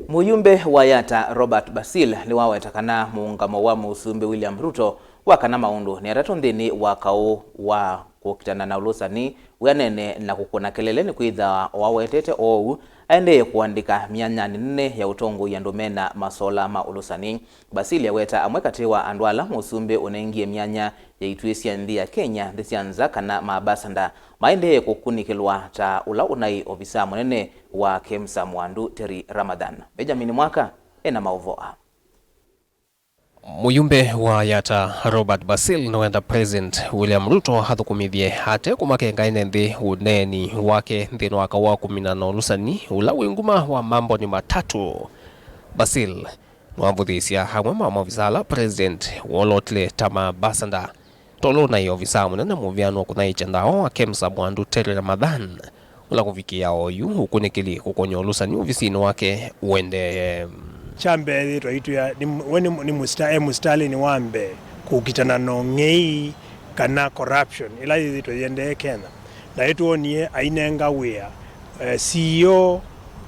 Muyumbe wa Yatta Robert Basil niwaweta kana muungamo wa musumbi William Ruto wa kana maundu ni atatu nthini wa kau wa Kuukita na Ulusani wianene na kukuna kelele nikwithiwa awetete ou aendeeye kuandika myanyani nene ya utongoi andu mena masola ma Ulusani. Basil aweta amwe kati wa andu ala musumbi unaingie myanya ya itwisya nthi ya Kenya nthisyanza kana maabasanda maendeeye kukunikilwa ta ula unai ofisa munene wa KEMSA mwandu Teri Ramadhan. Benjamin Mwaka ena mauvoa. Muyumbe wa Yatta Robert Basil noenda President William Ruto hathukumithie hate kumakenga nthi uneni wake nthini waka wa kuminana Ulusani ula winguma wa mambo ni matatu. Basil nwavuthisya hamwe maofisa ala President wolotile tama basanda tolo na ofisa munene muviano kunaicha ndao wa KEMSA mwandu Teri Ramadhan ula kufikia oyu ukunikili kukonya Ulusani ofisini wake uende chambe itu ya ni mustali ni wambe kukitana no ngei kana corruption ila itu yende Kenya na itu onie ainenga wea CEO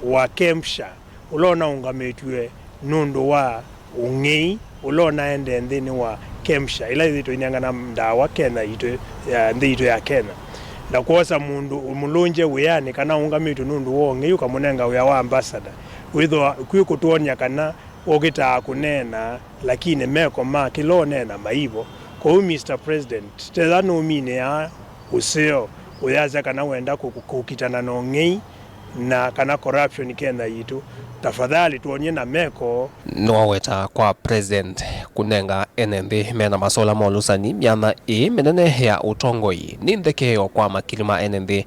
wa KEMSA ulona ungametwe nundu wa ungei ulona ende nthini wa KEMSA ila itu inenga na ndawa Kenya itu ya ndi itu ya Kenya na kuosa mundu mulunje weani kana ungametwe nundu wo ngei ukamunenga wea wa ambassador witho kuikutonya kana ogita kunena lakini meko ma kilonena maivo kwa Mr. President tezano mine ya useo uyaza kana wenda kukitana no ngei na kana corruption Kenya yitu tafadhali tuonye na meko niwaweta kwa President kunenga nthi mena masola ma Ulusani myana menene ya utongoi ni nthekeo kwa makilima nthi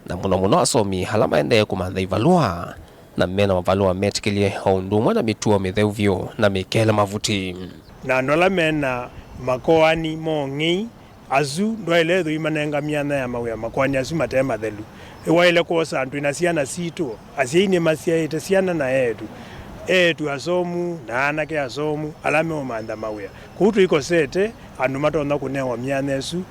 na muno asomi hala maendeeye kumantha ivalua na mena mavalua metikilie ondumwa na mituo mitheuvyo na mikele mavuti na nola mena makoani mongi azu ndoelezo imanenga myana ya mawe makoani azu matema thelu ewaile kosa antu inasiana situ asiine masia itasiana na etu asomu na anake asomu alame omanda mawe kutu iko sete andu matonda kunewa myana esu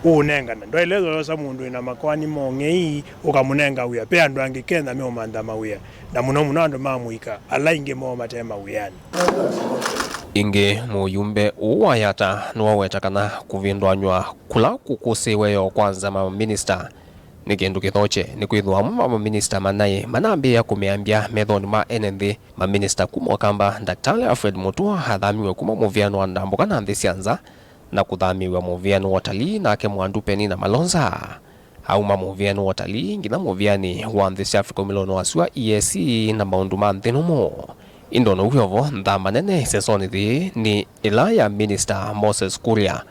unengana ndoelezo losa mundu ina makwani mongei ukamunenga uya pe andu angikenda me omanda mawia na muno andu mamuika ala inge mo matema uyani inge Muyumbe wa Yatta niwaweta kana kuvindwanywa kula kukusiwe yo kwanza ma minister ni kindu kithoche ni kwithwa ma minister manaye manambia kumeambia methoni ma nthi ma minister kumwakamba Daktari Alfred Mutua hathamiwe kuma muviano andambo kana nthi syanza na kuthamiwa muviano watalii nake mwandu Peni na Malonza au muviano watalii ngina muviani wa nthi cia Afrika milono wasua EAC na maundu ma nthinumo indono uyovo nthamba nene sesoni thi ni ila ya Minister Moses Kuria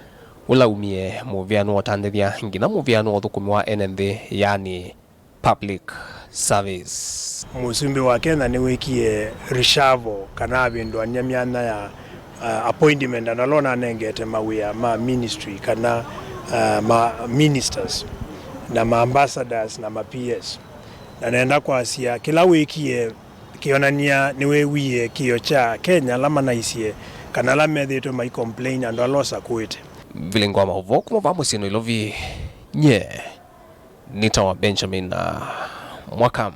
ulaumie muviano watandithia ngina muviano wathukumi wa nthi yani public service. Musumbi wa Kenya ni wikie rishavo kana bindwanya myana ya appointment analona nengete mawia ma ministry kana ma ministers na ma ambassadors na ma PS na naenda kwa asia kila wiki kionania niwe wie kio cha Kenya lama naisie kana la medheto mai complain and alosa kuite vilingwa mahovo kuma vamusino ilovi nye nitawa Benjamin Mwaka.